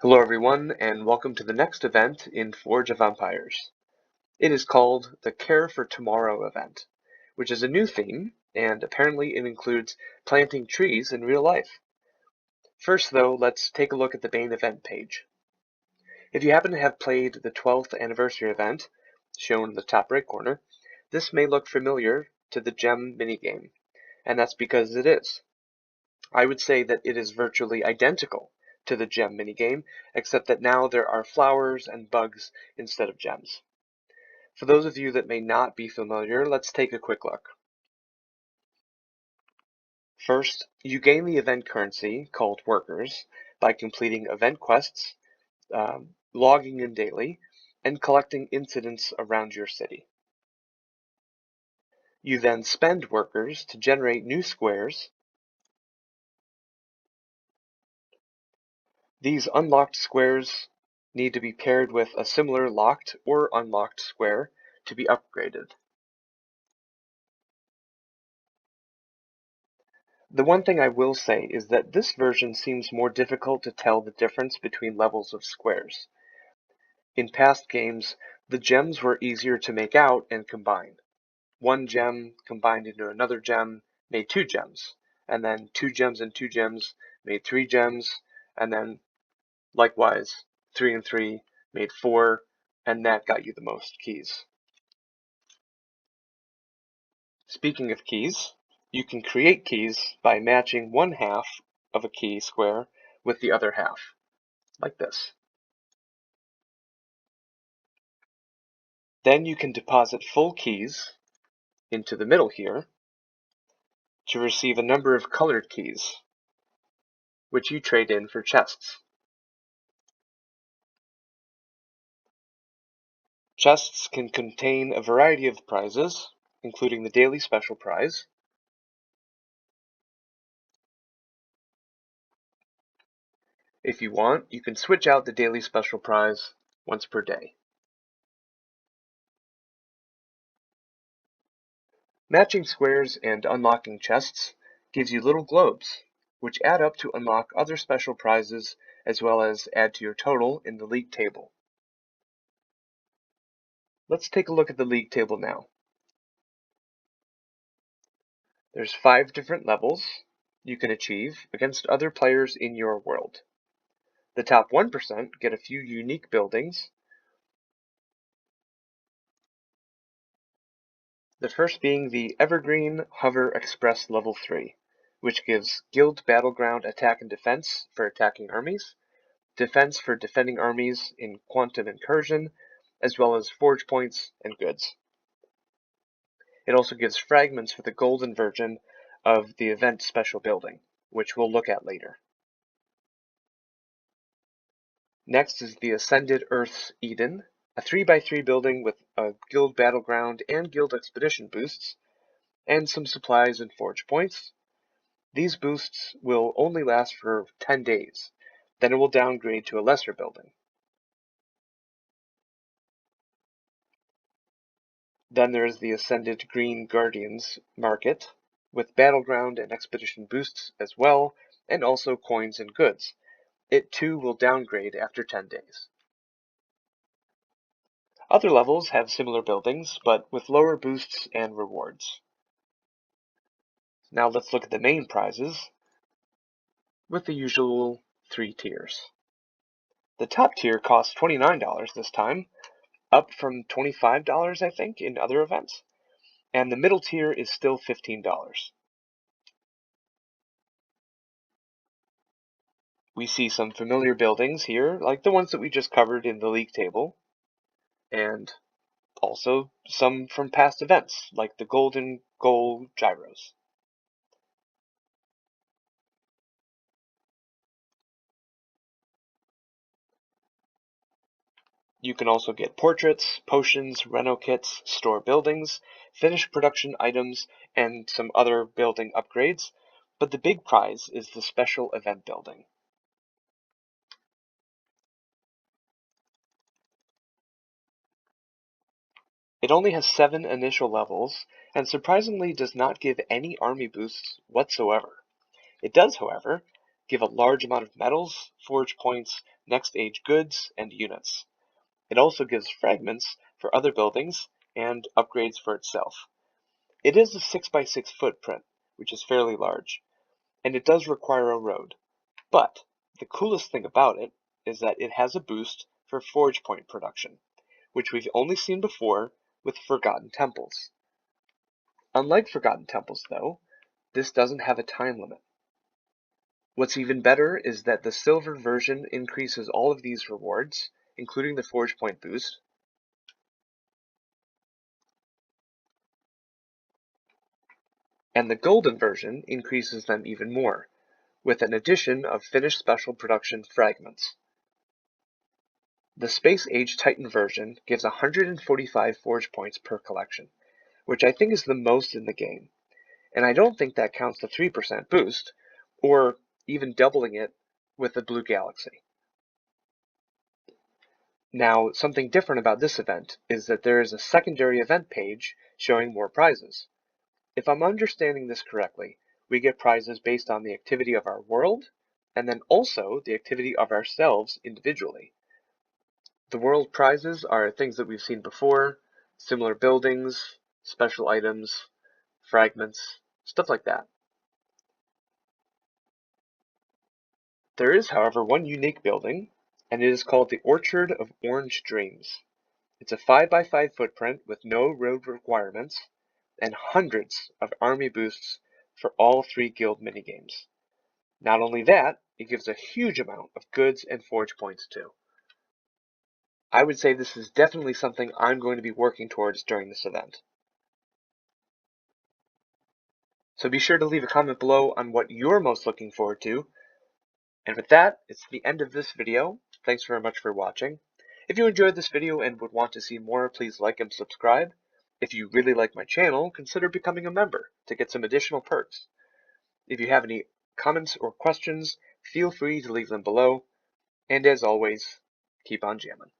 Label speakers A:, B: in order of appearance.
A: Hello everyone, and welcome to the next event in Forge of Empires. It is called the Care for Tomorrow event, which is a new theme, and apparently it includes planting trees in real life. First though, let's take a look at the main event page. If you happen to have played the 12th anniversary event, shown in the top right corner, this may look familiar to the gem minigame, and that's because it is. I would say that it is virtually identical to the gem minigame, except that now there are flowers and bugs instead of gems. For those of you that may not be familiar, let's take a quick look. First, you gain the event currency, called workers, by completing event quests, logging in daily, and collecting incidents around your city. You then spend workers to generate new squares. These unlocked squares need to be paired with a similar locked or unlocked square to be upgraded. The one thing I will say is that this version seems more difficult to tell the difference between levels of squares. In past games, the gems were easier to make out and combine. One gem combined into another gem made two gems, and then two gems and two gems made three gems, and then likewise, 3 and 3 made 4, and that got you the most keys. Speaking of keys, you can create keys by matching one half of a key square with the other half, like this. Then you can deposit full keys into the middle here to receive a number of colored keys, which you trade in for chests. Chests can contain a variety of prizes, including the daily special prize. If you want, you can switch out the daily special prize once per day. Matching squares and unlocking chests gives you little globes, which add up to unlock other special prizes as well as add to your total in the league table. Let's take a look at the league table now. There's 5 different levels you can achieve against other players in your world. The top 1% get a few unique buildings. The first being the Evergreen Hover Express Level 3, which gives Guild Battleground attack and defense for attacking armies, defense for defending armies in Quantum Incursion, as well as forge points and goods. It also gives fragments for the golden version of the event special building, which we'll look at later. Next is the Ascended Earth's Eden, a 3x3 building with a Guild Battleground and Guild Expedition boosts, and some supplies and forge points. These boosts will only last for 10 days, then it will downgrade to a lesser building. Then there is the Ascended Green Guardians Market, with Battleground and Expedition boosts as well, and also coins and goods. It too will downgrade after 10 days. Other levels have similar buildings, but with lower boosts and rewards. Now let's look at the main prizes, with the usual 3 tiers. The top tier costs $29 this time, up from $25 I think in other events, and the middle tier is still $15. We see some familiar buildings here, like the ones that we just covered in the league table, and also some from past events, like the golden goal gyros. You can also get portraits, potions, reno kits, store buildings, finished production items, and some other building upgrades, but the big prize is the special event building. It only has 7 initial levels, and surprisingly does not give any army boosts whatsoever. It does, however, give a large amount of metals, forge points, next age goods, and units. It also gives fragments for other buildings and upgrades for itself. It is a 6x6 footprint, which is fairly large, and it does require a road. But the coolest thing about it is that it has a boost for forge point production, which we've only seen before with Forgotten Temples. Unlike Forgotten Temples, though, this doesn't have a time limit. What's even better is that the silver version increases all of these rewards, including the forge point boost, and the golden version increases them even more, with an addition of finished special production fragments. The Space Age Titan version gives 145 forge points per collection, which I think is the most in the game, and I don't think that counts the 3% boost, or even doubling it with the Blue Galaxy. Now, something different about this event is that there is a secondary event page showing more prizes. If I'm understanding this correctly, we get prizes based on the activity of our world, and then also the activity of ourselves individually. The world prizes are things that we've seen before, similar buildings, special items, fragments, stuff like that. There is, however, one unique building, and it is called the Orchard of Orange Dreams. It's a 5x5 footprint with no road requirements, and hundreds of army boosts for all 3 guild minigames. Not only that, it gives a huge amount of goods and forge points too. I would say this is definitely something I'm going to be working towards during this event. So be sure to leave a comment below on what you're most looking forward to. And with that, it's the end of this video. Thanks very much for watching. If you enjoyed this video and would want to see more, please like and subscribe. If you really like my channel, consider becoming a member to get some additional perks. If you have any comments or questions, feel free to leave them below. And as always, keep on jamming.